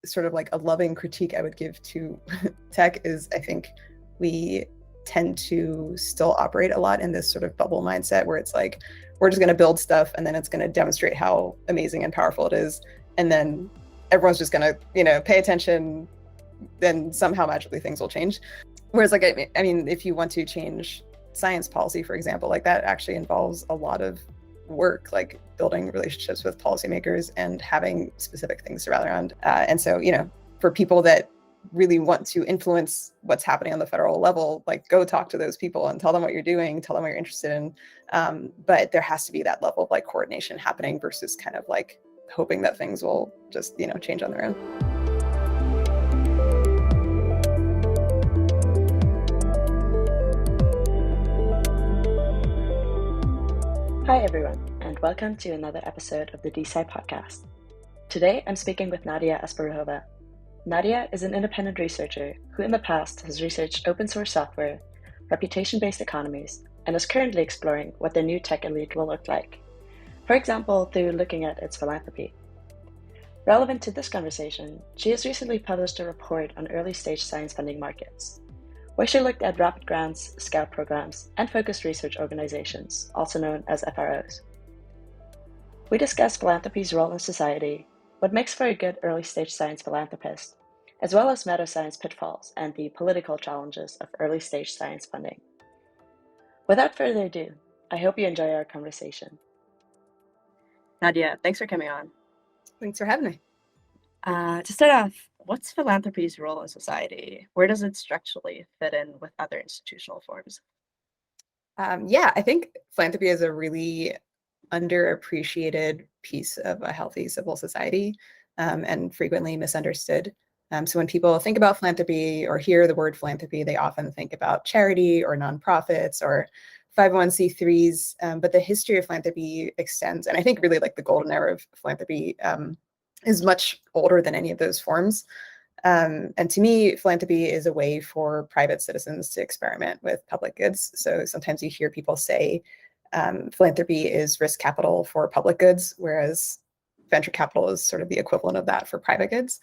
sort of like a loving critique I would give to tech is I think we tend to still operate a lot in this sort of bubble mindset where it's like, we're just going to build stuff and then it's going to demonstrate how amazing and powerful it is. And then everyone's just going to, pay attention, then somehow magically things will change. Whereas like, I mean, if you want to change science policy, for example, like that actually involves a lot of work, like building relationships with policymakers and having specific things to rally around. And so, for people that really want to influence what's happening on the federal level, like go talk to those people and tell them what you're doing, tell them what you're interested in. But there has to be that level of like coordination happening versus kind of like hoping that things will just, change on their own. Hi everyone, and welcome to another episode of the DeSci Podcast. Today I'm speaking with Nadia Asparouhova. Nadia is an independent researcher who in the past has researched open source software, reputation-based economies, and is currently exploring what the new tech elite will look like. For example, through looking at its philanthropy. Relevant to this conversation, she has recently published a report on early-stage science funding markets, where she looked at rapid grants, scout programs, and focused research organizations, also known as FROs. We discuss philanthropy's role in society, what makes for a good early-stage science philanthropist, as well as meta-science pitfalls and the political challenges of early-stage science funding. Without further ado, I hope you enjoy our conversation. Nadia, thanks for coming on. Thanks for having me. To start off, what's philanthropy's role in society? Where does it structurally fit in with other institutional forms? I think philanthropy is a really underappreciated piece of a healthy civil society and frequently misunderstood. So when people think about philanthropy or hear the word philanthropy, they often think about charity or nonprofits or 501c3s, but the history of philanthropy extends, and I think really like the golden era of philanthropy is much older than any of those forms. And to me, philanthropy is a way for private citizens to experiment with public goods. So sometimes you hear people say philanthropy is risk capital for public goods, whereas venture capital is sort of the equivalent of that for private goods.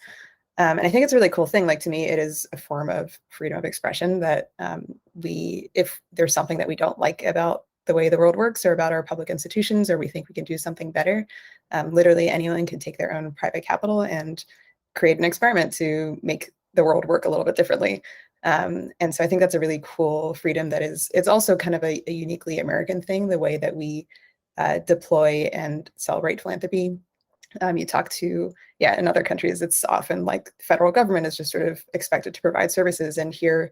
And I think it's a really cool thing. Like to me, it is a form of freedom of expression that if there's something that we don't like about the way the world works or about our public institutions, or we think we can do something better, literally anyone can take their own private capital and create an experiment to make the world work a little bit differently. And so I think that's a really cool freedom that it's also kind of a uniquely American thing, the way that we deploy and celebrate philanthropy. You talk to, in other countries, it's often like the federal government is just sort of expected to provide services. And here,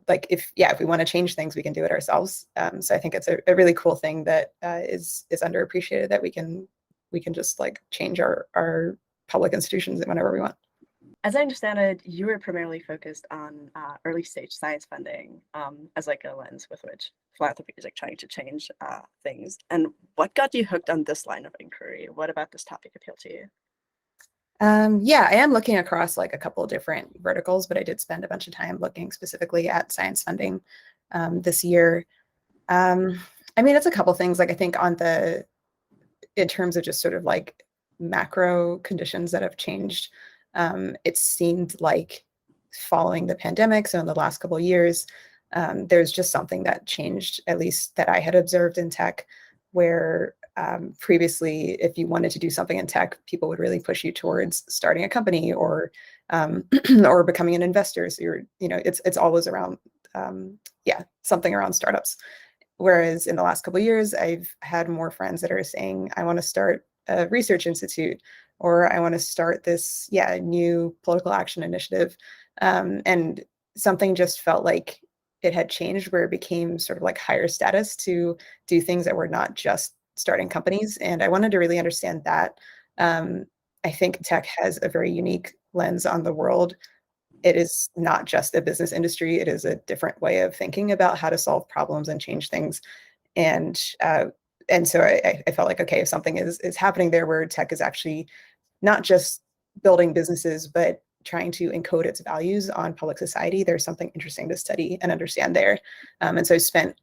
like if we want to change things, we can do it ourselves. So I think it's a really cool thing that is underappreciated, that we can just like change our public institutions whenever we want. As I understand it, you were primarily focused on early stage science funding as like a lens with which philanthropy is like trying to change things. And what got you hooked on this line of inquiry? What about this topic appealed to you? I am looking across like a couple of different verticals, but I did spend a bunch of time looking specifically at science funding this year. I mean, it's a couple things. Like I think in terms of just sort of like macro conditions that have changed, it seemed like following the pandemic, so in the last couple of years, there's just something that changed, at least that I had observed in tech, where previously, if you wanted to do something in tech, people would really push you towards starting a company or or becoming an investor. So it's always around something around startups. Whereas in the last couple of years, I've had more friends that are saying, I want to start a research institute, or I want to start this new political action initiative. And something just felt like it had changed, where it became sort of like higher status to do things that were not just starting companies. And I wanted to really understand that. I think tech has a very unique lens on the world. It is not just a business industry. It is a different way of thinking about how to solve problems and change things. And so I felt like, okay, if something is happening there where tech is actually not just building businesses, but trying to encode its values on public society, there's something interesting to study and understand there. And so I spent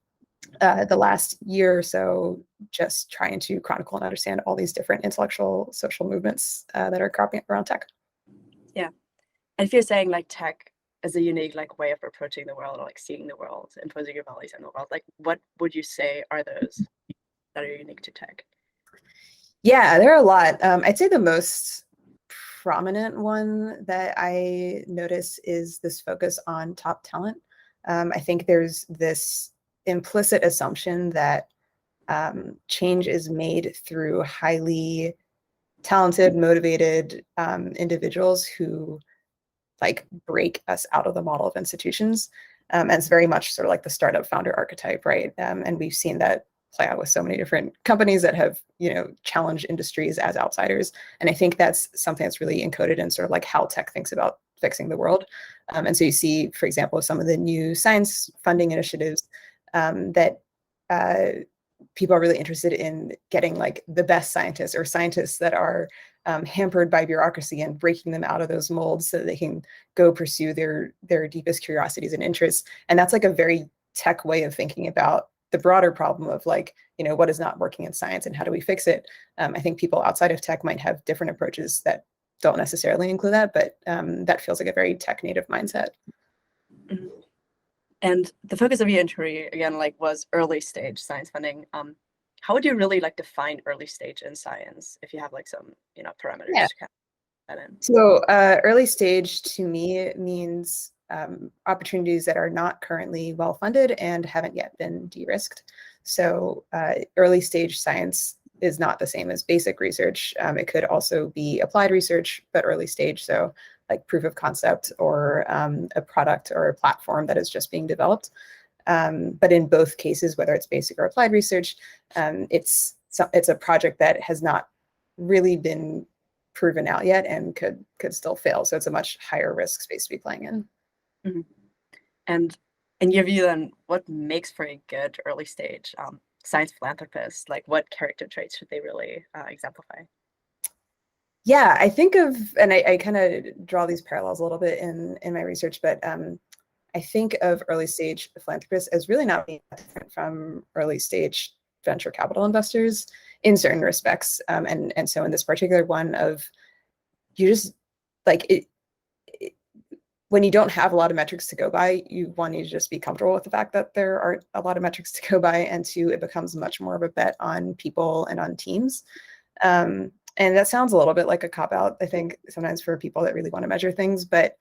the last year or so just trying to chronicle and understand all these different intellectual social movements that are cropping up around tech. if you're saying like tech is a unique like way of approaching the world or like seeing the world, imposing your values in the world, like what would you say are those that are unique to tech? Yeah, there are a lot. I'd say the most prominent one that I notice is this focus on top talent. I think there's this implicit assumption that change is made through highly talented, motivated individuals who like break us out of the model of institutions. And it's very much sort of like the startup founder archetype, right? And we've seen that play out with so many different companies that have, challenged industries as outsiders. And I think that's something that's really encoded in sort of like how tech thinks about fixing the world. And so you see, for example, some of the new science funding initiatives that people are really interested in getting like the best scientists or scientists that are hampered by bureaucracy and breaking them out of those molds so that they can go pursue their deepest curiosities and interests. And that's like a very tech way of thinking about the broader problem of like, what is not working in science and how do we fix it? I think people outside of tech might have different approaches that don't necessarily include that, but that feels like a very tech native mindset. Mm-hmm. And the focus of your inquiry again, like, was early stage science funding. How would you really like define early stage in science if you have like some, parameters to kind of that in? So early stage to me means opportunities that are not currently well funded and haven't yet been de-risked. So early stage science is not the same as basic research. It could also be applied research, but early stage. So like proof of concept or a product or a platform that is just being developed. But in both cases, whether it's basic or applied research, it's a project that has not really been proven out yet and could still fail. So it's a much higher risk space to be playing in. Mm-hmm. And in your view, then, what makes for a good early stage science philanthropist? Like, what character traits should they really exemplify? Yeah, I think of, and I kind of draw these parallels a little bit in my research, but I think of early stage philanthropists as really not being different from early stage venture capital investors in certain respects. And so in this particular one of, you just like it, when you don't have a lot of metrics to go by, you to just be comfortable with the fact that there aren't a lot of metrics to go by. And two, it becomes much more of a bet on people and on teams. And that sounds a little bit like a cop-out, I think, sometimes for people that really want to measure things. But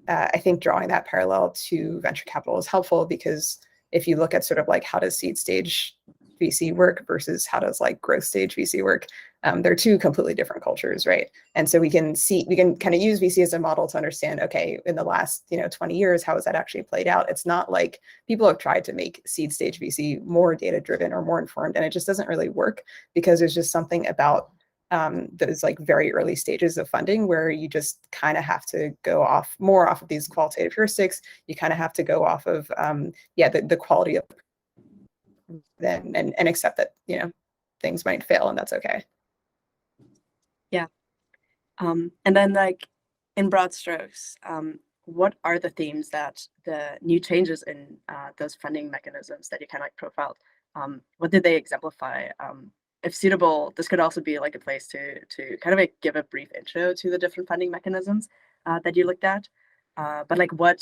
I think drawing that parallel to venture capital is helpful because if you look at sort of like how does seed stage VC work versus how does like growth stage VC work, they're two completely different cultures, right? And so we can kind of use VC as a model to understand, okay, in the last 20 years, how has that actually played out? It's not like people have tried to make seed stage VC more data driven or more informed, and it just doesn't really work because there's just something about those like very early stages of funding where you just kind of have to go off of these qualitative heuristics. You kind of have to go off of the quality of then and accept that things might fail and that's okay. Yeah. And then like in broad strokes, what are the themes that the new changes in those funding mechanisms that you kind of like profiled, what did they exemplify? If suitable, this could also be like a place to kind of like give a brief intro to the different funding mechanisms that you looked at. But like what,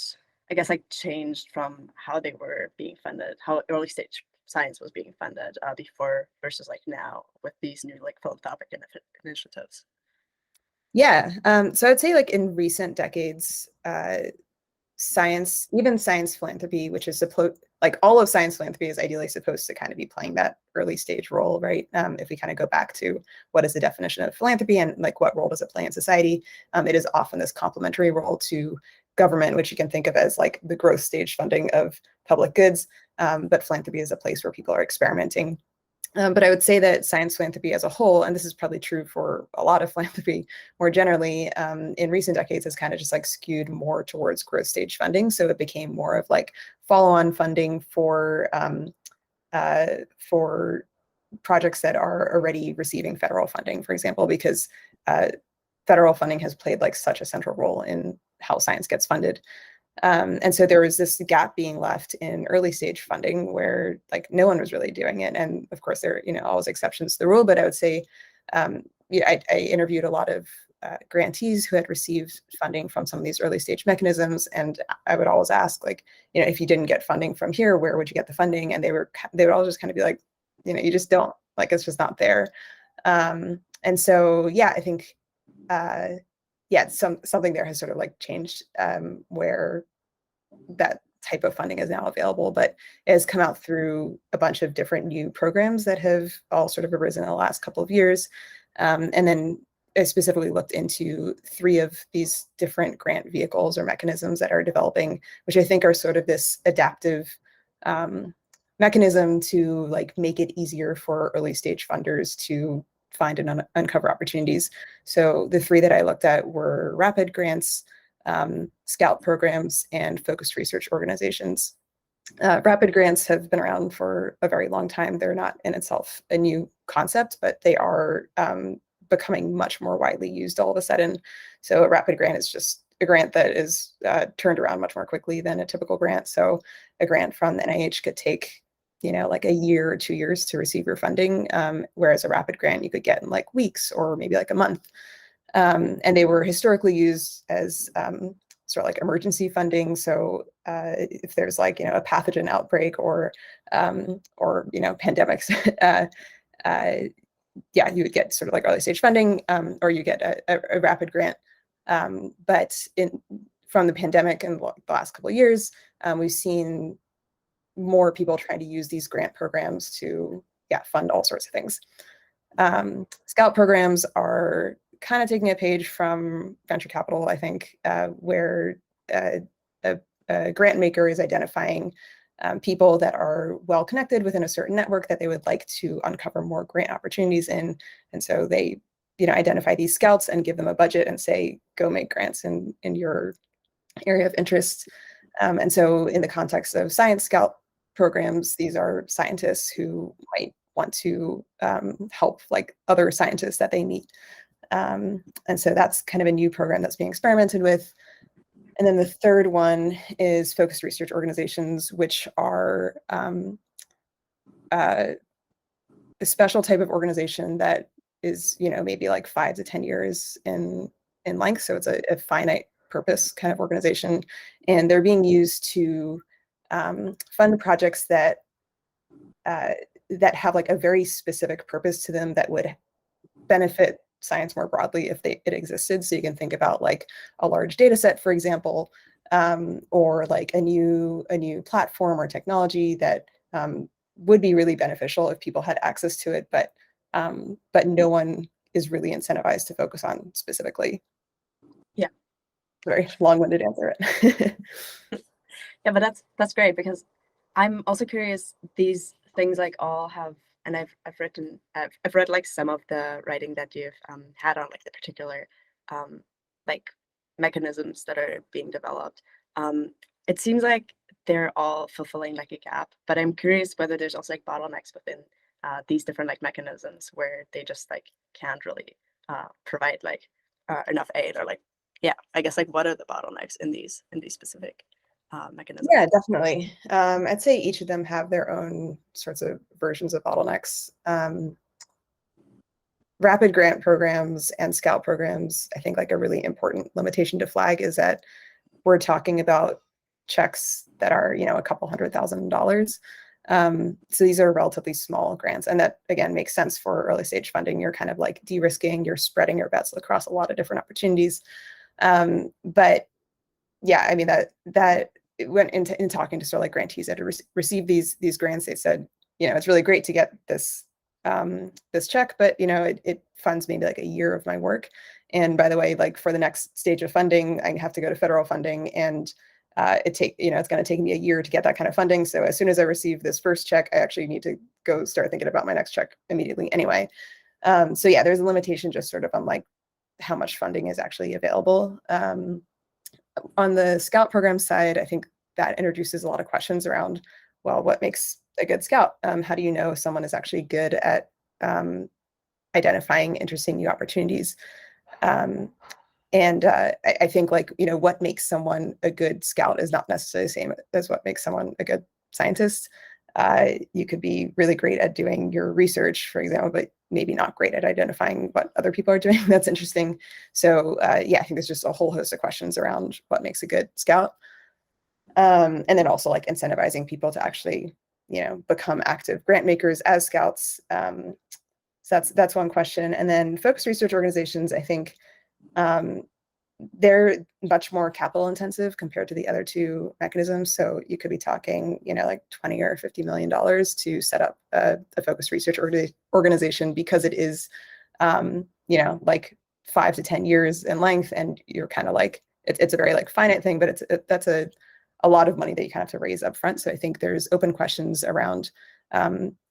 I guess, like changed from how they were being funded, how early stage science was being funded before versus like now with these new like philanthropic initiatives? Yeah, so I'd say like in recent decades, science, even science philanthropy, which is supposed, like all of science philanthropy is ideally supposed to kind of be playing that early stage role, right? If we kind of go back to what is the definition of philanthropy and like what role does it play in society, it is often this complementary role to government, which you can think of as like the growth stage funding of public goods. But philanthropy is a place where people are experimenting. But I would say that science philanthropy as a whole, and this is probably true for a lot of philanthropy more generally, in recent decades has kind of just like skewed more towards growth stage funding. So it became more of like follow-on funding for projects that are already receiving federal funding, for example, because federal funding has played like such a central role in how science gets funded. And so there was this gap being left in early stage funding where like no one was really doing it. And of course there are, always exceptions to the rule, but I would say, I interviewed a lot of grantees who had received funding from some of these early stage mechanisms. And I would always ask, like, if you didn't get funding from here, where would you get the funding? And they would all just kind of be like, you just don't, like, it's just not there. And so, yeah, I think, something there has sort of like changed, where that type of funding is now available, but it has come out through a bunch of different new programs that have all sort of arisen in the last couple of years. And then I specifically looked into 3 of these different grant vehicles or mechanisms that are developing, which I think are sort of this adaptive mechanism to like make it easier for early stage funders to find and uncover opportunities. So the 3 that I looked at were rapid grants, scout programs, and focused research organizations. Rapid grants have been around for a very long time. They're not in itself a new concept, but they are becoming much more widely used all of a sudden. So a rapid grant is just a grant that is turned around much more quickly than a typical grant. So a grant from the NIH could take, like a year or 2 years to receive your funding, whereas a rapid grant you could get in like weeks or maybe like a month. And they were historically used as sort of like emergency funding. So if there's like, a pathogen outbreak or pandemics, you would get sort of like early stage funding, or you get a rapid grant. But from the pandemic and the last couple of years, we've seen more people trying to use these grant programs to fund all sorts of things. Scout programs are kind of taking a page from venture capital, I think, where a grant maker is identifying people that are well connected within a certain network that they would like to uncover more grant opportunities in. And so they, identify these scouts and give them a budget and say, go make grants in your area of interest. And so in the context of science scout programs, these are scientists who might want to help like other scientists that they meet. And so that's kind of a new program that's being experimented with. And then the third one is focused research organizations, which are a special type of organization that is, maybe like 5 to 10 years in length. So it's a finite purpose kind of organization. And they're being used to fund projects that have like a very specific purpose to them that would benefit science more broadly if it existed. So you can think about like a large data set, for example, or like a new platform or technology that would be really beneficial if people had access to it, but no one is really incentivized to focus on specifically. Yeah. Very long-winded answer. Yeah, but that's great, because I'm also curious, these things like all have, and I've read like some of the writing that you've had on like the particular like mechanisms that are being developed. It seems like they're all fulfilling like a gap, but I'm curious whether there's also like bottlenecks within these different like mechanisms where they just like can't really provide like enough aid, or like, I guess like what are the bottlenecks in these specific mechanisms? Yeah, definitely. I'd say each of them have their own sorts of versions of bottlenecks. Rapid grant programs and scout programs, I think like a really important limitation to flag is that we're talking about checks that are, a couple $100,000. So these are relatively small grants. And that, again, makes sense for early stage funding. You're kind of like de-risking, you're spreading your bets across a lot of different opportunities. But yeah, I mean, that it went in talking to sort of like grantees that had received these grants, they said, it's really great to get this check, but it funds maybe like a year of my work. And by the way, like for the next stage of funding, I have to go to federal funding, and it's going to take me a year to get that kind of funding. So as soon as I receive this first check, I actually need to go start thinking about my next check immediately anyway. So yeah, there's a limitation just sort of on like how much funding is actually available. On the scout program side, I think that introduces a lot of questions around, well, what makes a good scout? How do you know if someone is actually good at identifying interesting new opportunities? And I think like, what makes someone a good scout is not necessarily the same as what makes someone a good scientist. You could be really great at doing your research, for example, but maybe not great at identifying what other people are doing. That's interesting. So yeah, I think there's just a whole host of questions around what makes a good scout. And then also like incentivizing people to actually, become active grant makers as scouts. So that's one question. And then focused research organizations, I think, they're much more capital intensive compared to the other two mechanisms. So you could be talking, like $20 or $50 million to set up a focused research organization, because it is, like 5 to 10 years in length, and you're kind of like, it's a very like finite thing, but that's a lot of money that you kind of have to raise up front. So I think there's open questions around.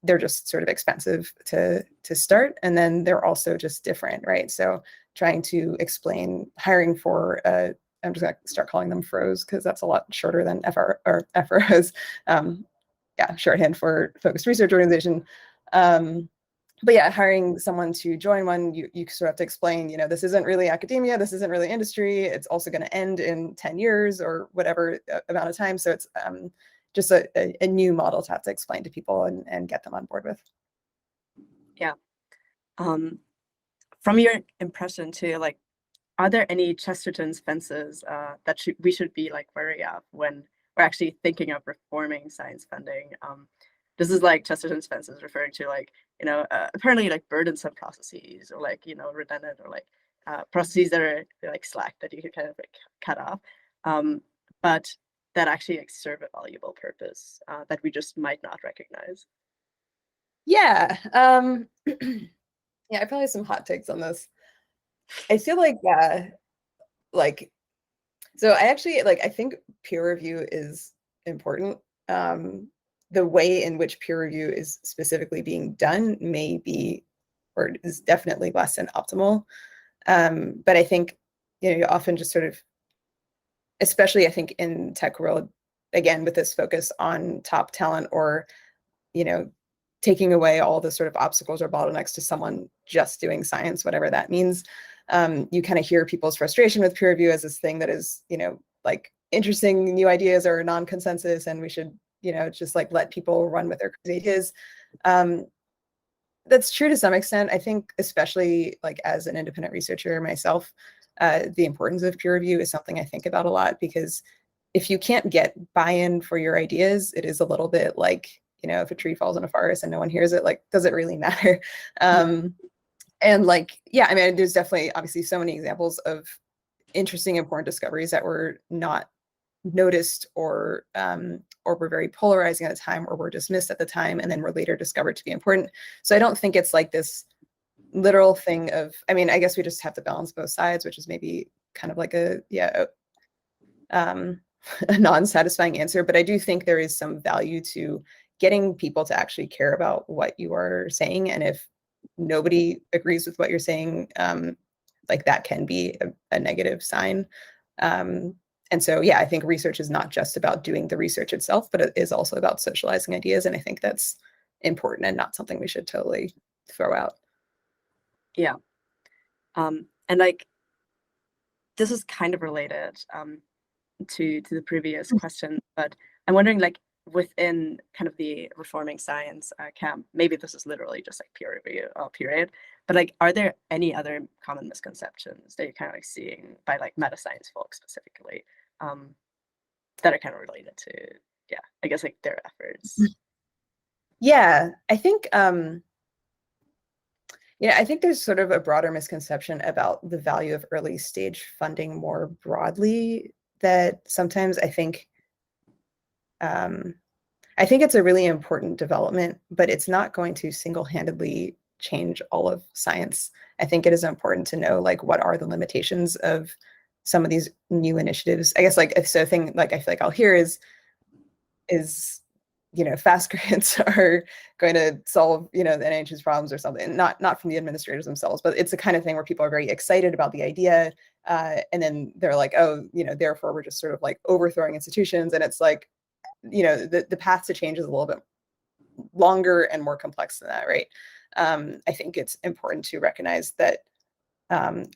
They're just sort of expensive to start, and then they're also just different, right? So trying to explain hiring for I'm just gonna start calling them FROs because that's a lot shorter than FROs. Yeah, shorthand for focused research organization. But yeah, hiring someone to join one, you sort of have to explain, this isn't really academia, this isn't really industry. It's also going to end in 10 years or whatever amount of time. So it's just a new model to have to explain to people and get them on board with. Yeah. From your impression too, like, are there any Chesterton's fences that we should be like wary of when we're actually thinking of reforming science funding? This is like Chesterton's fences referring to like, apparently like burdensome processes, or like, redundant, or like processes that are like slack that you could kind of like cut off, but that actually like serve a valuable purpose that we just might not recognize. Yeah. Yeah, I probably have some hot takes on this. I feel like, so I actually I think peer review is important. The way in which peer review is specifically being done may be, or is definitely less than optimal. But I think, you often just sort of, especially I think in tech world, again, with this focus on top talent, or, taking away all the sort of obstacles or bottlenecks to someone just doing science, whatever that means. You kind of hear people's frustration with peer review as this thing that is, like interesting new ideas or non-consensus, and we should, just like let people run with their crazy ideas. That's true to some extent. I think, especially like as an independent researcher myself, the importance of peer review is something I think about a lot, because if you can't get buy-in for your ideas, it is a little bit like, if a tree falls in a forest and no one hears it, like, does it really matter? And like, yeah, I mean, there's definitely obviously so many examples of interesting, important discoveries that were not noticed, or were very polarizing at the time, or were dismissed at the time, and then were later discovered to be important. So I don't think it's like this literal thing of, I mean, I guess we just have to balance both sides, which is maybe kind of like a non-satisfying answer. But I do think there is some value to getting people to actually care about what you are saying. And if nobody agrees with what you're saying, like that can be a negative sign. And so, yeah, I think research is not just about doing the research itself, but it is also about socializing ideas. And I think that's important and not something we should totally throw out. Yeah. And like, this is kind of related to the previous question, but I'm wondering, like, within kind of the reforming science camp, maybe this is literally just like peer review period, but like, are there any other common misconceptions that you're kind of like seeing by like meta science folks specifically, that are kind of related to, yeah, I guess like their efforts? Yeah, I think, I think there's sort of a broader misconception about the value of early stage funding more broadly, that sometimes I think it's a really important development, but it's not going to single-handedly change all of science. I think it is important to know, like, what are the limitations of some of these new initiatives. I guess, like, if so, thing like I feel like I'll hear is fast grants are going to solve the NIH's problems or something. Not from the administrators themselves, but it's the kind of thing where people are very excited about the idea, and then they're like, oh, therefore we're just sort of like overthrowing institutions, and it's like, the path to change is a little bit longer and more complex than that, right? I think it's important to recognize that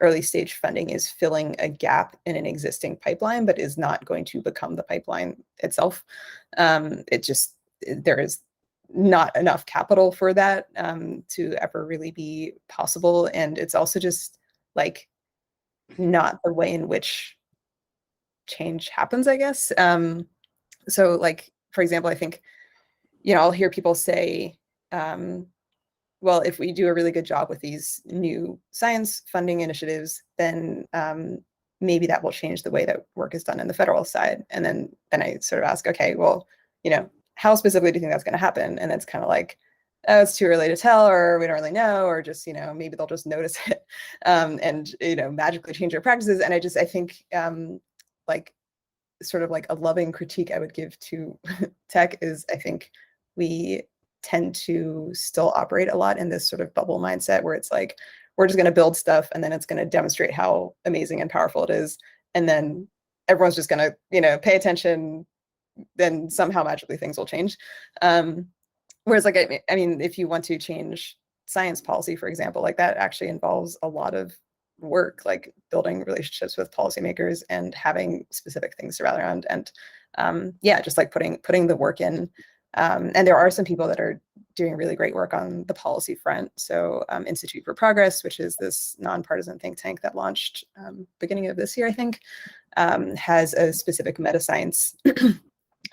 early stage funding is filling a gap in an existing pipeline, but is not going to become the pipeline itself. There is not enough capital for that to ever really be possible. And it's also just like not the way in which change happens, I guess. So like, for example, I think, I'll hear people say, well, if we do a really good job with these new science funding initiatives, then maybe that will change the way that work is done in the federal side. And then I sort of ask, okay, well, how specifically do you think that's going to happen? And it's kind of like, oh, it's too early to tell, or we don't really know, or just, maybe they'll just notice it and, magically change their practices. And I think like sort of like a loving critique I would give to tech is I think we tend to still operate a lot in this sort of bubble mindset where it's like, we're just going to build stuff and then it's going to demonstrate how amazing and powerful it is. And then everyone's just going to, pay attention, then somehow magically things will change. Whereas like, I mean, if you want to change science policy, for example, like that actually involves a lot of work, like building relationships with policymakers and having specific things to rally around. And just like putting the work in. And there are some people that are doing really great work on the policy front. So Institute for Progress, which is this nonpartisan think tank that launched beginning of this year, I think, has a specific meta science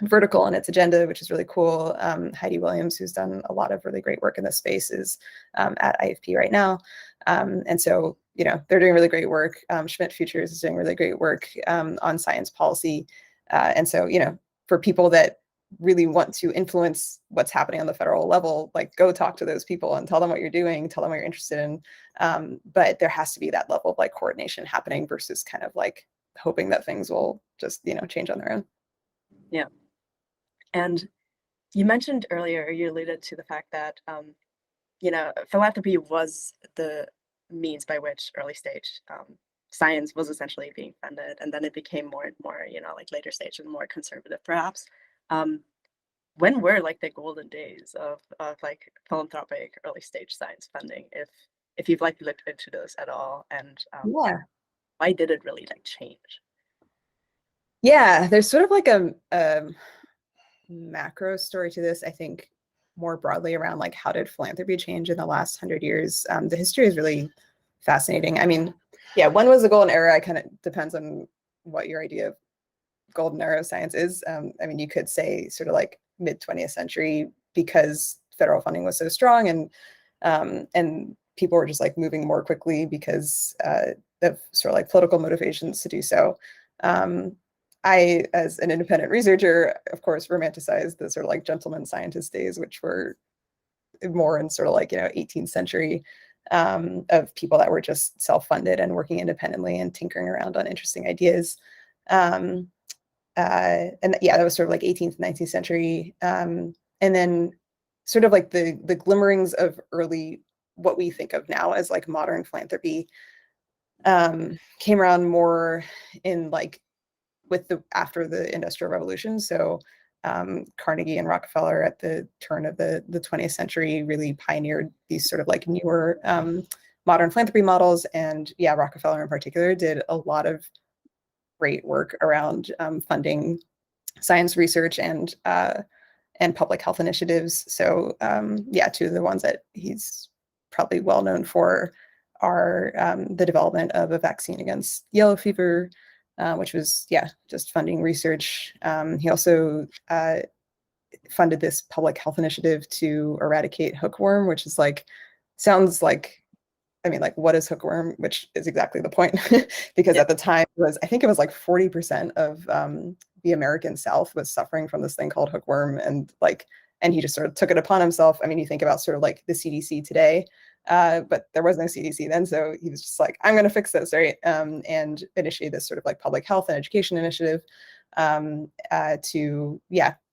vertical in its agenda, which is really cool. Heidi Williams, who's done a lot of really great work in this space, is at IFP right now. And so, they're doing really great work. Schmidt Futures is doing really great work on science policy. And so, for people that really want to influence what's happening on the federal level, like go talk to those people and tell them what you're doing, tell them what you're interested in. But there has to be that level of like coordination happening versus kind of like hoping that things will just, change on their own. Yeah. And you mentioned earlier, you alluded to the fact that, philanthropy was the means by which early stage science was essentially being funded. And then it became more and more, like later stage and more conservative, perhaps. When were like the golden days of like philanthropic early stage science funding, if you've like looked into those at all, and why did it really like change? Yeah, there's sort of like a macro story to this, I think, more broadly around like how did philanthropy change in the last 100 years. The history is really fascinating. I mean, when was the golden era? It kind of depends on what your idea of golden era of science is. I mean, you could say sort of like mid 20th century because federal funding was so strong and people were just like moving more quickly because of sort of like political motivations to do so. I, as an independent researcher, of course, romanticized the sort of like gentleman scientist days, which were more in sort of like, 18th century of people that were just self-funded and working independently and tinkering around on interesting ideas. And that was sort of like 18th, 19th century. And then sort of like the glimmerings of early, what we think of now as like modern philanthropy came around more in like after the Industrial Revolution. So Carnegie and Rockefeller at the turn of the 20th century really pioneered these sort of like newer modern philanthropy models. And Rockefeller in particular did a lot of great work around funding science research and public health initiatives. So two of the ones that he's probably well known for are the development of a vaccine against yellow fever, which was just funding research. He also funded this public health initiative to eradicate hookworm, which is like sounds like, I mean, like, what is hookworm? Which is exactly the point, because at the time I think it was like 40% of the American South was suffering from this thing called hookworm, and he just sort of took it upon himself. I mean, you think about sort of like the CDC today, but there was no CDC then, so he was just like, I'm going to fix this, right? And initiate this sort of like public health and education initiative to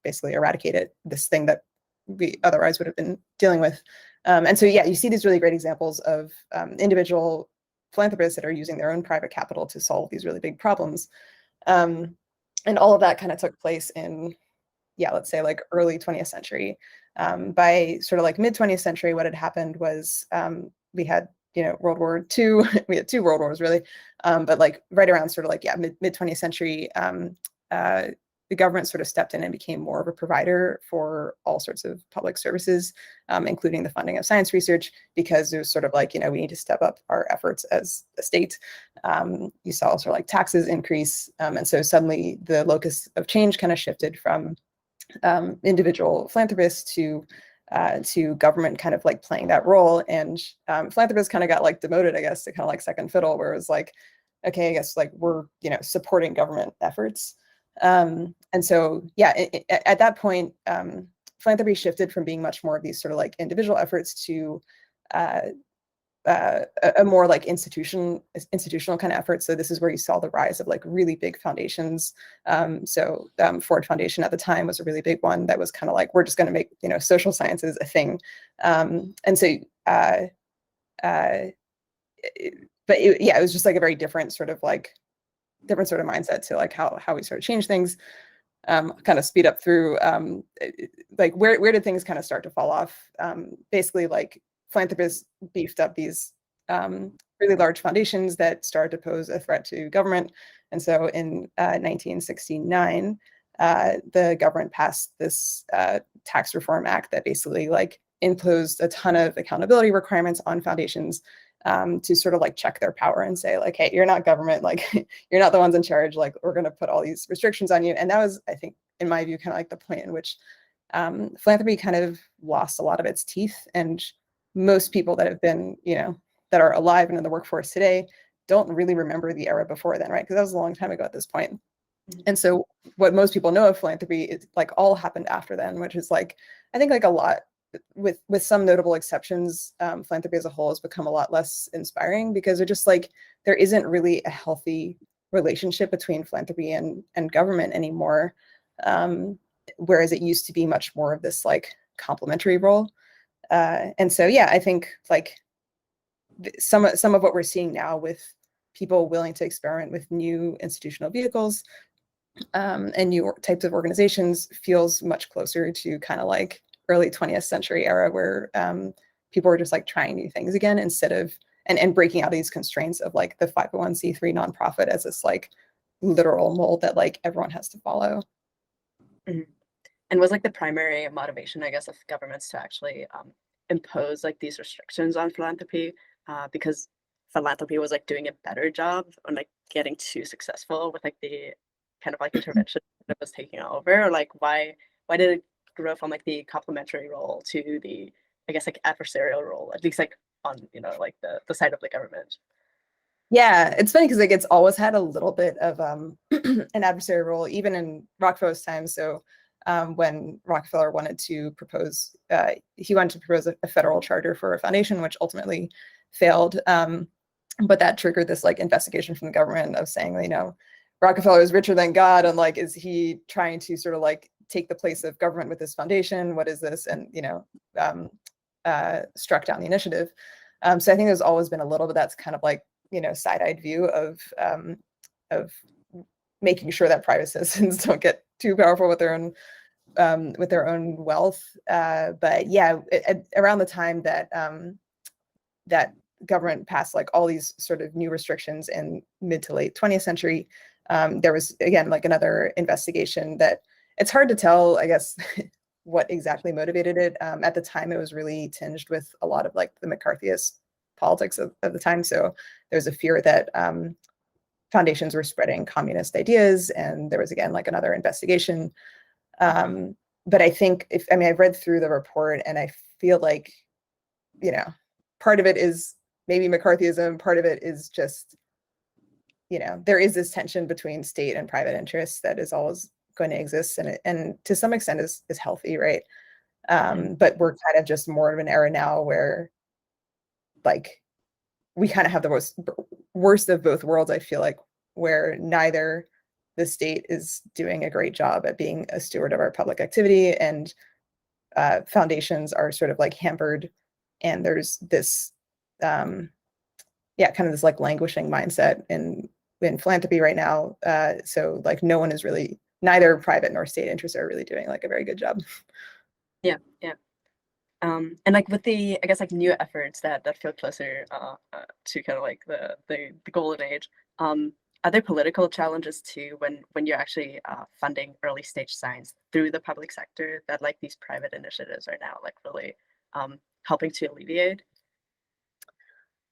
basically eradicate this thing that we otherwise would have been dealing with. And so, you see these really great examples of individual philanthropists that are using their own private capital to solve these really big problems. And all of that kind of took place in, let's say like early 20th century. By sort of like mid 20th century, what had happened was we had, World War II, we had two World Wars really, but like right around sort of like, mid 20th century, the government sort of stepped in and became more of a provider for all sorts of public services, including the funding of science research, because it was sort of like, we need to step up our efforts as a state. You saw sort of like taxes increase. And so suddenly the locus of change kind of shifted from individual philanthropists to government kind of like playing that role. And philanthropists kind of got like demoted, I guess, to kind of like second fiddle, where it was like, okay, I guess like we're, supporting government efforts. And so, yeah, at that point, philanthropy shifted from being much more of these sort of like individual efforts to a more like institutional kind of effort. So this is where you saw the rise of like really big foundations. Ford Foundation at the time was a really big one that was kind of like, we're just going to make, social sciences a thing. It was just like a very different sort of mindset to like how we sort of change things. Kind of speed up through like where did things kind of start to fall off? Basically, like philanthropists beefed up these really large foundations that started to pose a threat to government. And so in 1969, the government passed this tax reform act that basically like imposed a ton of accountability requirements on foundations to sort of like check their power and say like, hey, you're not government, like you're not the ones in charge, like we're going to put all these restrictions on you. And that was, I think, in my view, kind of like the point in which philanthropy kind of lost a lot of its teeth. And most people that have been, that are alive and in the workforce today don't really remember the era before then, right? Because that was a long time ago at this point. Mm-hmm. And so what most people know of philanthropy is like all happened after then, which is like, I think like a lot, with some notable exceptions, philanthropy as a whole has become a lot less inspiring because they're just like, there isn't really a healthy relationship between philanthropy and government anymore. Whereas it used to be much more of this like complementary role. And so, yeah, I think like some of what we're seeing now with people willing to experiment with new institutional vehicles and new types of organizations feels much closer to kind of like early 20th century era where people were just like trying new things again instead of, and breaking out of these constraints of like the 501c3 nonprofit as this like literal mold that like everyone has to follow. Mm-hmm. And was like the primary motivation, I guess, of governments to actually impose like these restrictions on philanthropy because philanthropy was like doing a better job on like getting too successful with like the kind of like intervention that was taking over? Or like why did it grow from like the complementary role to the, I guess, like adversarial role, at least like on, like the side of the government? Yeah, it's funny because like it's always had a little bit of an adversarial role, even in Rockefeller's time. So when Rockefeller wanted to propose, he wanted to propose a federal charter for a foundation, which ultimately failed. But that triggered this like investigation from the government of saying, Rockefeller is richer than God, and like, is he trying to sort of like take the place of government with this foundation? What is this? And struck down the initiative. So I think there's always been a little bit that's kind of like side-eyed view of making sure that private citizens don't get too powerful with their own wealth. But yeah, around the time that that government passed like all these sort of new restrictions in mid to late 20th century, there was again like another investigation that it's hard to tell, I guess, what exactly motivated it. At the time, it was really tinged with a lot of like the McCarthyist politics of the time. So there's a fear that foundations were spreading communist ideas, and there was again like another investigation. But I think I've read through the report, and I feel like part of it is maybe McCarthyism, part of it is just there is this tension between state and private interests that is always going to exist, and to some extent is healthy, right? But we're kind of just more of an era now where like we kind of have the worst of both worlds, I feel like, where neither the state is doing a great job at being a steward of our public activity, and foundations are sort of like hampered, and there's this kind of this like languishing mindset in philanthropy right now. So like no one is really, neither private nor state interests are really doing like a very good job. Yeah. And like with the, I guess, like new efforts that feel closer to kind of like the golden age, are there political challenges too when you're actually funding early stage science through the public sector that like these private initiatives are now like really helping to alleviate?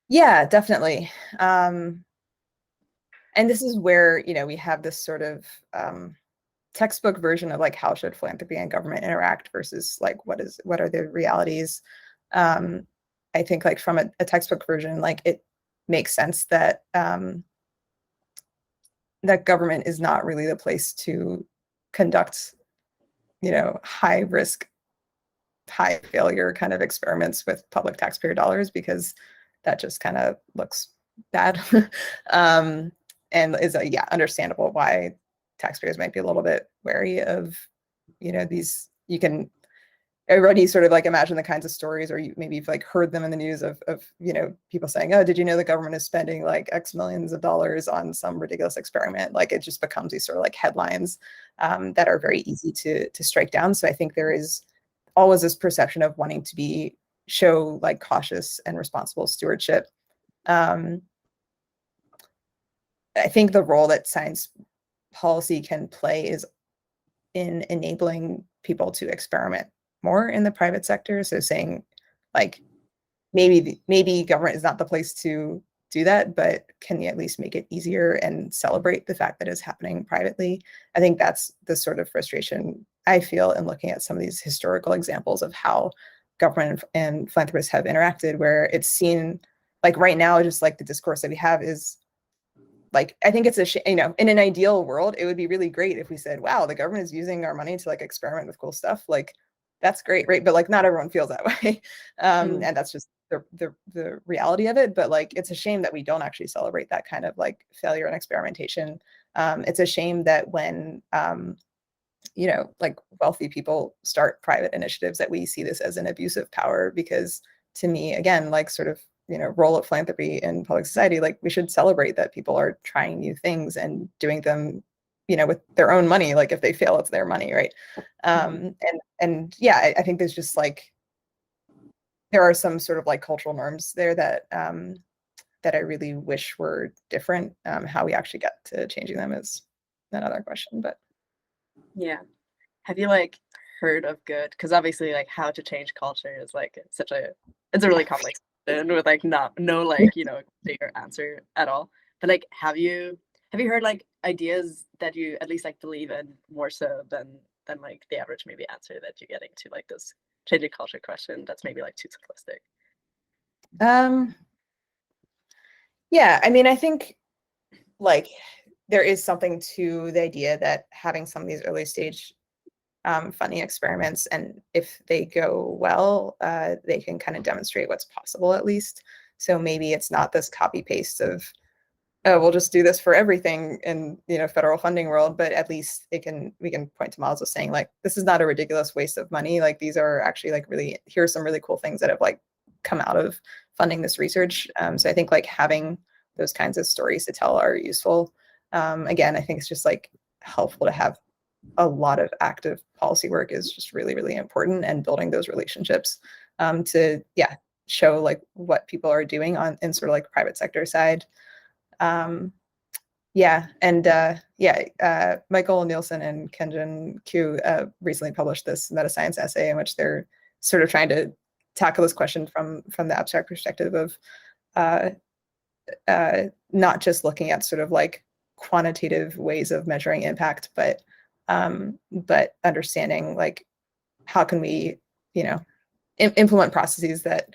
Yeah, definitely. And this is where, we have this sort of textbook version of like how should philanthropy and government interact versus like what are the realities. I think like from a textbook version, like it makes sense that that government is not really the place to conduct, high risk, high failure kind of experiments with public taxpayer dollars, because that just kind of looks bad. And is understandable why taxpayers might be a little bit wary of, these. You can already sort of like imagine the kinds of stories, or maybe you've like heard them in the news of people saying, oh, did you know the government is spending like X millions of dollars on some ridiculous experiment? Like it just becomes these sort of like headlines that are very easy to strike down. So I think there is always this perception of wanting to show like cautious and responsible stewardship. I think the role that science policy can play is in enabling people to experiment more in the private sector. So saying like, maybe government is not the place to do that, but can you at least make it easier and celebrate the fact that it's happening privately? I think that's the sort of frustration I feel in looking at some of these historical examples of how government and philanthropists have interacted, where it's seen like right now, just like the discourse that we have is like, I think it's in an ideal world, it would be really great if we said, wow, the government is using our money to like experiment with cool stuff. Like, that's great, right? But like, not everyone feels that way. And that's just the reality of it. But like, it's a shame that we don't actually celebrate that kind of like failure and experimentation. It's a shame that when, like wealthy people start private initiatives, that we see this as an abuse of power, because to me, again, like sort of, role of philanthropy in public society, like we should celebrate that people are trying new things and doing them, with their own money. Like if they fail, it's their money, right? And yeah, I think there's just like, there are some sort of like cultural norms there that that I really wish were different. How we actually get to changing them is another question, but Yeah. Have you like heard of good? Because obviously, like how to change culture is like it's a really complex question with like no like clear answer at all. But like, have you heard like ideas that you at least like believe in more so than like the average maybe answer that you're getting to like this changing culture question that's maybe like too simplistic? Yeah, I mean, I think like there is something to the idea that having some of these early stage funding experiments, and if they go well, they can kind of demonstrate what's possible at least. So maybe it's not this copy paste of, oh, we'll just do this for everything in federal funding world, but at least we can point to models of saying like, this is not a ridiculous waste of money. Like these are actually like really, here are some really cool things that have like come out of funding this research. So I think like having those kinds of stories to tell are useful. Again, I think it's just like helpful to have a lot of active policy work is just really, really important, and building those relationships to show like what people are doing in sort of like private sector side. Michael Nielsen and Kenjin Kyu recently published this meta-science essay in which they're sort of trying to tackle this question from the abstract perspective of not just looking at sort of like quantitative ways of measuring impact, but understanding like how can we implement processes that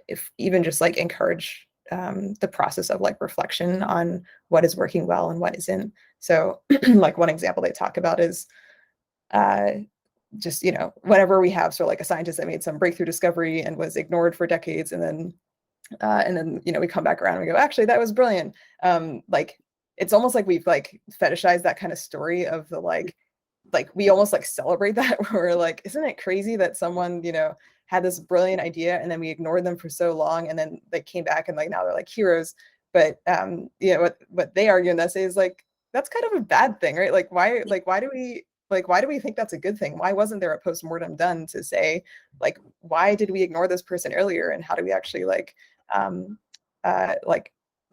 if even just like encourage the process of like reflection on what is working well and what isn't. So like one example they talk about is just whenever we have sort of like a scientist that made some breakthrough discovery and was ignored for decades, and then we come back around and we go, actually that was brilliant. Like it's almost like we've like fetishized that kind of story of the like we almost like celebrate that. We're like, isn't it crazy that someone had this brilliant idea and then we ignored them for so long, and then they came back and like now they're like heroes. But what they argue in the essay is like, that's kind of a bad thing, right? Like why do we think that's a good thing? Why wasn't there a postmortem done to say like, why did we ignore this person earlier, and how do we actually like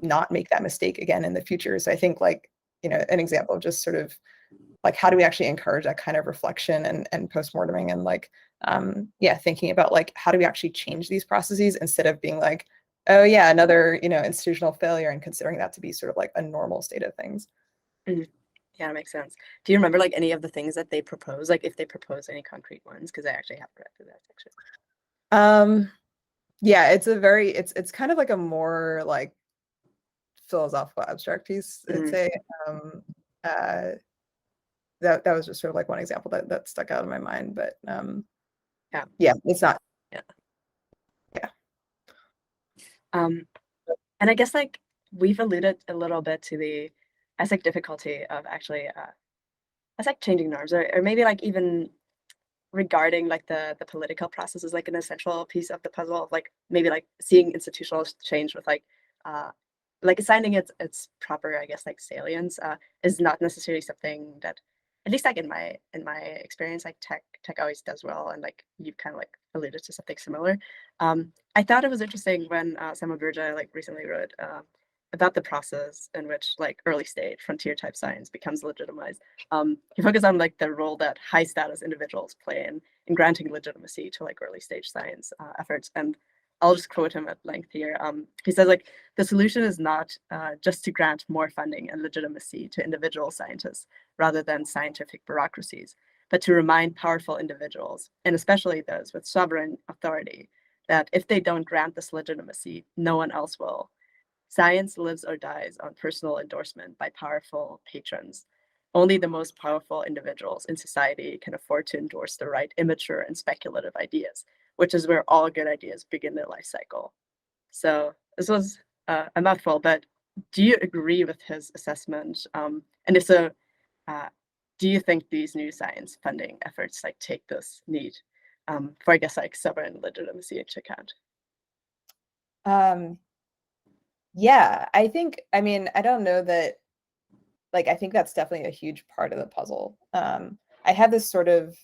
not make that mistake again in the future. So I think like, an example of just sort of like, how do we actually encourage that kind of reflection and postmorteming and like, thinking about like, how do we actually change these processes instead of being like, oh yeah, another, institutional failure, and considering that to be sort of like a normal state of things. Mm-hmm. Yeah, that makes sense. Do you remember like any of the things that they propose? Like if they propose any concrete ones? Because I actually haven't read through that section. Yeah, it's kind of like a more like philosophical abstract piece, I'd say. That was just sort of like one example that stuck out in my mind, but it's not. Yeah. And I guess like we've alluded a little bit to the difficulty of actually changing norms, or maybe like even regarding like the political process is like an essential piece of the puzzle of like maybe like seeing institutional change with like assigning its proper, I guess, like salience is not necessarily something that, at least like in my experience, like tech always does well, and like you've kind of like alluded to something similar. I thought it was interesting when Samuel Berger like recently wrote about the process in which like early stage frontier type science becomes legitimized. He focused on like the role that high status individuals play in granting legitimacy to like early stage science efforts. And I'll just quote him at length here. He says like, the solution is not just to grant more funding and legitimacy to individual scientists rather than scientific bureaucracies, but to remind powerful individuals, and especially those with sovereign authority, that if they don't grant this legitimacy, no one else will. Science lives or dies on personal endorsement by powerful patrons. Only the most powerful individuals in society can afford to endorse the right immature and speculative ideas, which is where all good ideas begin their life cycle. So this was a mouthful, but do you agree with his assessment? And if so, do you think these new science funding efforts like take this need for, I guess, like sovereign legitimacy into account? Yeah, I don't know that, like, I think that's definitely a huge part of the puzzle. I have this sort of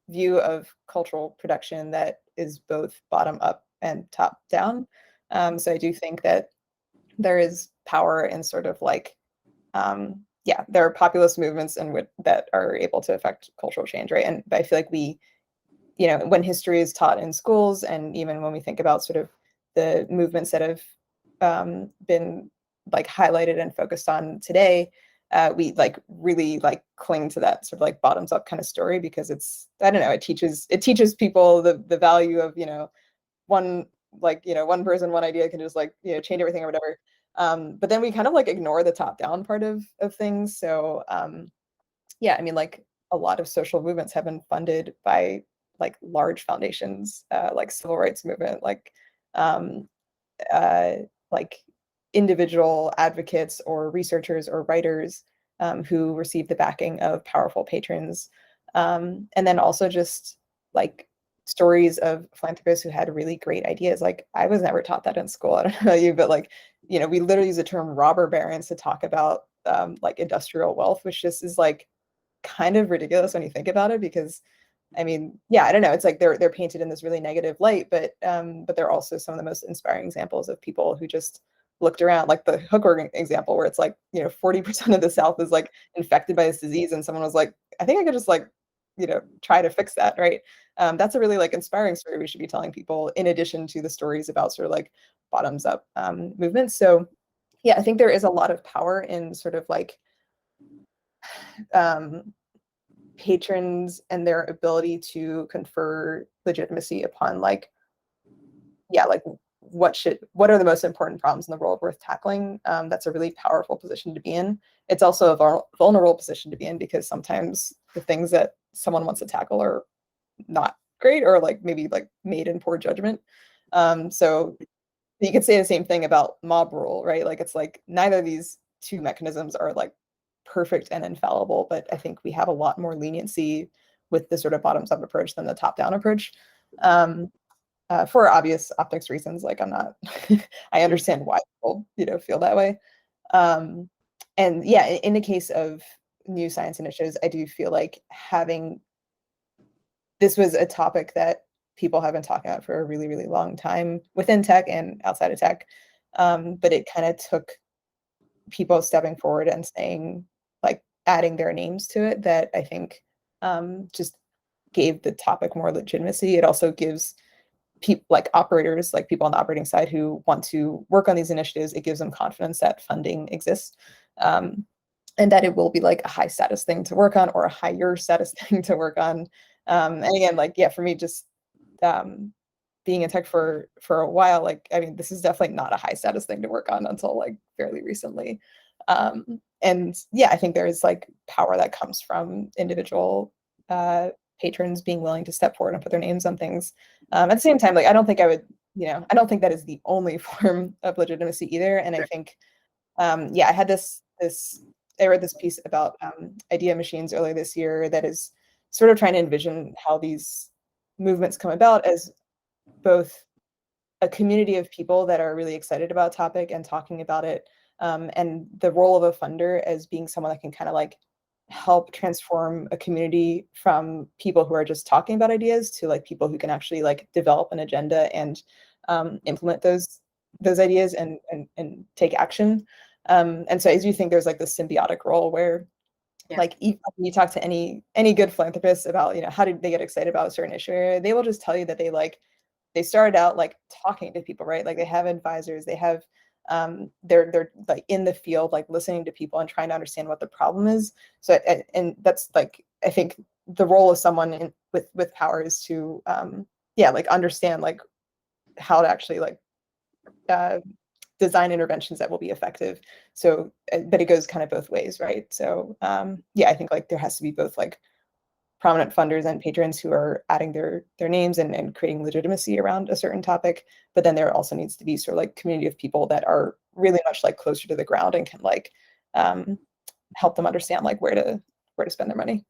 view of cultural production that is both bottom up and top down. So I do think that there is power in sort of like, there are populist movements that are able to affect cultural change, right? And but I feel like when history is taught in schools, and even when we think about sort of the movements that have been like highlighted and focused on today, we like really like cling to that sort of like bottoms up kind of story, because I don't know, it teaches people the value of, one person, one idea can just like, change everything or whatever. But then we kind of like ignore the top down part of things. So like a lot of social movements have been funded by like large foundations, like civil rights movement, um, like individual advocates or researchers or writers who receive the backing of powerful patrons. And then also just like stories of philanthropists who had really great ideas. Like I was never taught that in school. I don't know about you, but like, we literally use the term robber barons to talk about like industrial wealth, which just is like kind of ridiculous when you think about it, because I don't know. It's like they're painted in this really negative light, but they're also some of the most inspiring examples of people who just looked around, like the hookworm example, where it's like 40% of the South is like infected by this disease, and someone was like, I think I could just like try to fix that, right? That's a really like inspiring story we should be telling people, in addition to the stories about sort of like bottoms up movements. So yeah, I think there is a lot of power in sort of like patrons and their ability to confer legitimacy upon like what are the most important problems in the world worth tackling. That's a really powerful position to be in. It's also a vulnerable position to be in, because sometimes the things that someone wants to tackle are not great, or like maybe like made in poor judgment. So you could say the same thing about mob rule, right? Like it's like neither of these two mechanisms are like perfect and infallible, but I think we have a lot more leniency with the sort of bottoms up approach than the top down approach. For obvious optics reasons, like I'm not, I understand why people, feel that way. And yeah, in the case of new science initiatives, I do feel like this was a topic that people have been talking about for a really, really long time within tech and outside of tech. but it kind of took people stepping forward and saying, like, adding their names to it, that I think just gave the topic more legitimacy. It also gives people, like operators, like people on the operating side who want to work on these initiatives, it gives them confidence that funding exists, and that it will be like a high status thing to work on, or a higher status thing to work on. And again, like, yeah, for me, just being in tech for a while, like, I mean, this is definitely not a high status thing to work on until like fairly recently. And yeah, I think there is like power that comes from individual patrons being willing to step forward and put their names on things. At the same time, like, I don't think I would, I don't think that is the only form of legitimacy either. And I think, yeah, I read this piece about idea machines earlier this year that is sort of trying to envision how these movements come about as both a community of people that are really excited about a topic and talking about it, and the role of a funder as being someone that can kind of like help transform a community from people who are just talking about ideas to like people who can actually like develop an agenda and implement those ideas and take action. And so I do think there's like this symbiotic role where like even when you talk to any good philanthropist about, how did they get excited about a certain issue, they will just tell you that they started out like talking to people, right? Like they have advisors, they have they're like in the field, like listening to people and trying to understand what the problem is. So and that's like, I think the role of someone with power is to like understand like how to actually like design interventions that will be effective. So but it goes kind of both ways, right? So yeah, I think like there has to be both like prominent funders and patrons who are adding their names and creating legitimacy around a certain topic. But then there also needs to be sort of like community of people that are really much like closer to the ground and can like help them understand like where to spend their money.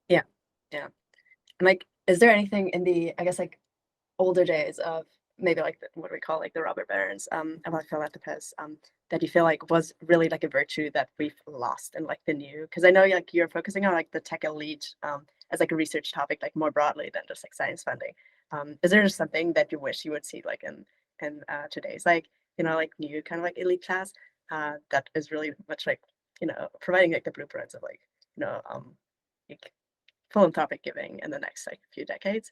Yeah. And like, is there anything in the, I guess, like older days of maybe like what we call like the robber barons, about philanthropists, that you feel like was really like a virtue that we've lost in like the new? Because I know like you're focusing on like the tech elite as like a research topic, like more broadly than just like science funding. Is there just something that you wish you would see like in today's like, like new kind of like elite class that is really much like, providing like the blueprints of like, like philanthropic giving in the next like few decades,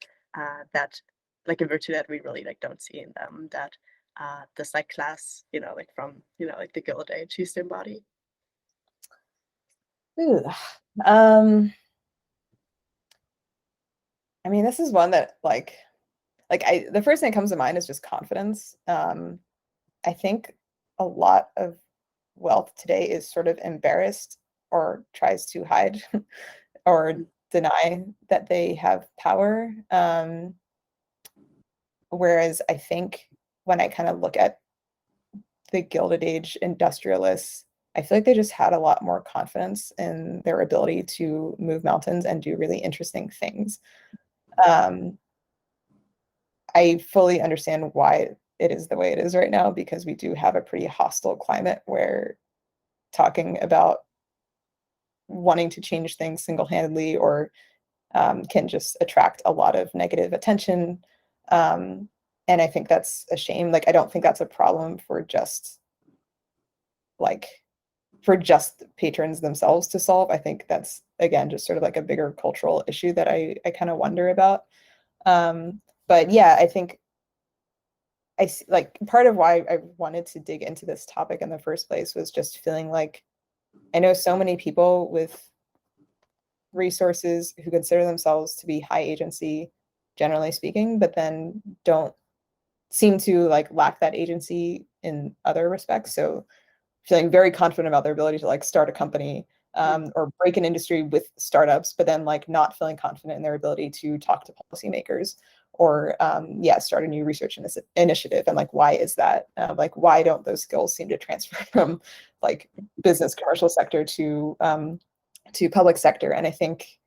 that like a virtue that we really like don't see in them, that this like class, like from, like the Gilded Age used to embody? Ooh. I mean, this is one that like the first thing that comes to mind is just confidence. I think a lot of wealth today is sort of embarrassed or tries to hide or deny that they have power. Whereas I think when I kind of look at the Gilded Age industrialists, I feel like they just had a lot more confidence in their ability to move mountains and do really interesting things. I fully understand why it is the way it is right now, because we do have a pretty hostile climate where talking about wanting to change things single-handedly or can just attract a lot of negative attention. And I think that's a shame. Like, I don't think that's a problem for just patrons themselves to solve. I think that's, again, just sort of like a bigger cultural issue that I kind of wonder about. But yeah, I think like part of why I wanted to dig into this topic in the first place was just feeling like I know so many people with resources who consider themselves to be high agency, generally speaking, but then don't seem to like lack that agency in other respects. So feeling very confident about their ability to like start a company or break an industry with startups, but then like not feeling confident in their ability to talk to policymakers or start a new research initiative. And like, why is that? Like, why don't those skills seem to transfer from like business commercial sector to public sector? And I think,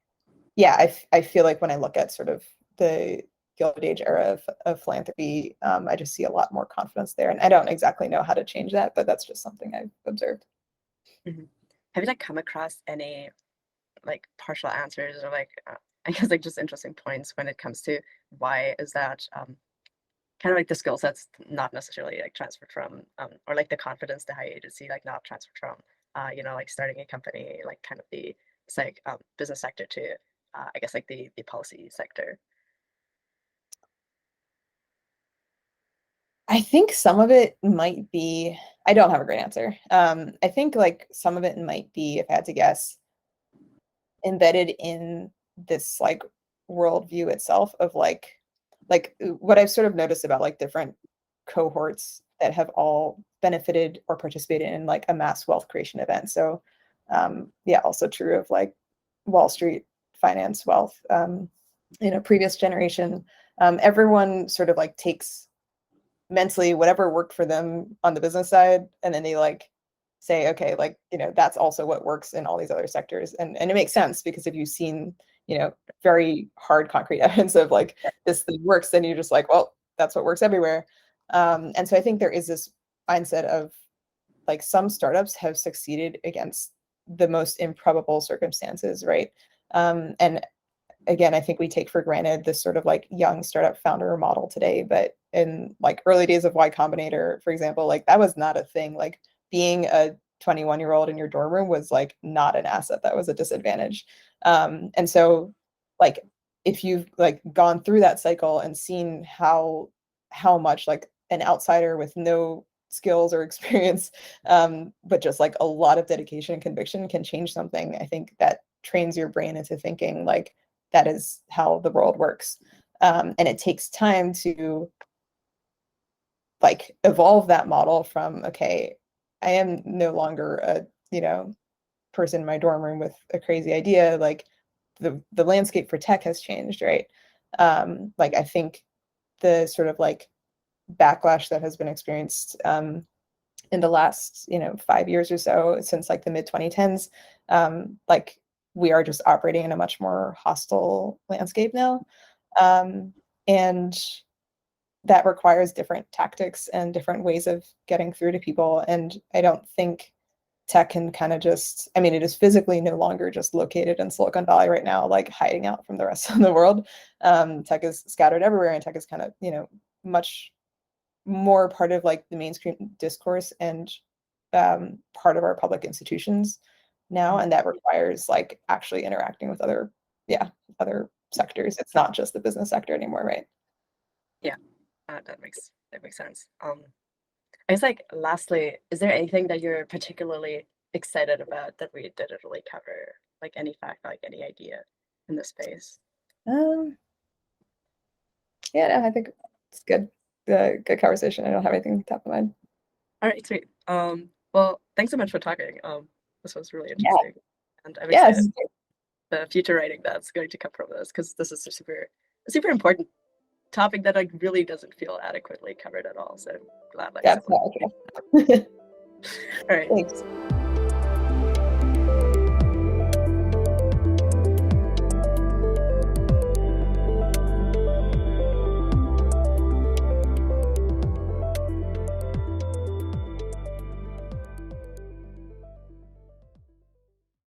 yeah, I feel like when I look at sort of the Gilded Age era of philanthropy, I just see a lot more confidence there. And I don't exactly know how to change that, but that's just something I've observed. Mm-hmm. Have you like come across any like partial answers or like I guess like just interesting points when it comes to why is that kind of like the skill sets not necessarily like transferred from, or like the confidence, the high agency, like not transferred from, like starting a company, like kind of the business sector to, I guess like the policy sector. I think some of it might be, I don't have a great answer. I think like some of it might be, if I had to guess, embedded in this like worldview itself of like what I've sort of noticed about like different cohorts that have all benefited or participated in like a mass wealth creation event. So yeah, also true of like Wall Street finance wealth. Previous generation, everyone sort of like takes mentally whatever worked for them on the business side, and then they like say, okay, like, that's also what works in all these other sectors. And it makes sense, because if you've seen, very hard concrete evidence of like this thing works, then you're just like, well, that's what works everywhere. And so I think there is this mindset of like some startups have succeeded against the most improbable circumstances, right? And again, I think we take for granted this sort of like young startup founder model today, but in like early days of Y Combinator, for example, like that was not a thing. Like being a 21-year-old in your dorm room was like not an asset. That was a disadvantage. And so like if you've like gone through that cycle and seen how much like an outsider with no skills or experience, but just like a lot of dedication and conviction can change something, I think that trains your brain into thinking like that is how the world works. And it takes time to like evolve that model from, okay, I am no longer a, person in my dorm room with a crazy idea. Like the landscape for tech has changed, right? Like I think the sort of like backlash that has been experienced in the last 5 years or so, since like the mid 2010s, like we are just operating in a much more hostile landscape now, and that requires different tactics and different ways of getting through to people. And I don't think tech can kind of just, I mean, it is physically no longer just located in Silicon Valley right now, like hiding out from the rest of the world. Tech is scattered everywhere, and tech is kind of much more part of like the mainstream discourse and part of our public institutions now, and that requires like actually interacting with other sectors. It's not just the business sector anymore, right? Yeah, that makes sense. I guess like lastly, is there anything that you're particularly excited about that we didn't really cover? Like any fact, like any idea in this space? Yeah, no, I think it's good. Good conversation. I don't have anything top of mind. All right, sweet. Well, thanks so much for talking. This was really Yeah. interesting, and I'm Yeah, excited the future writing that's going to come from this, because this is a super important topic that like really doesn't feel adequately covered at all. So I'm glad like that's someone. okay. All right. Thanks.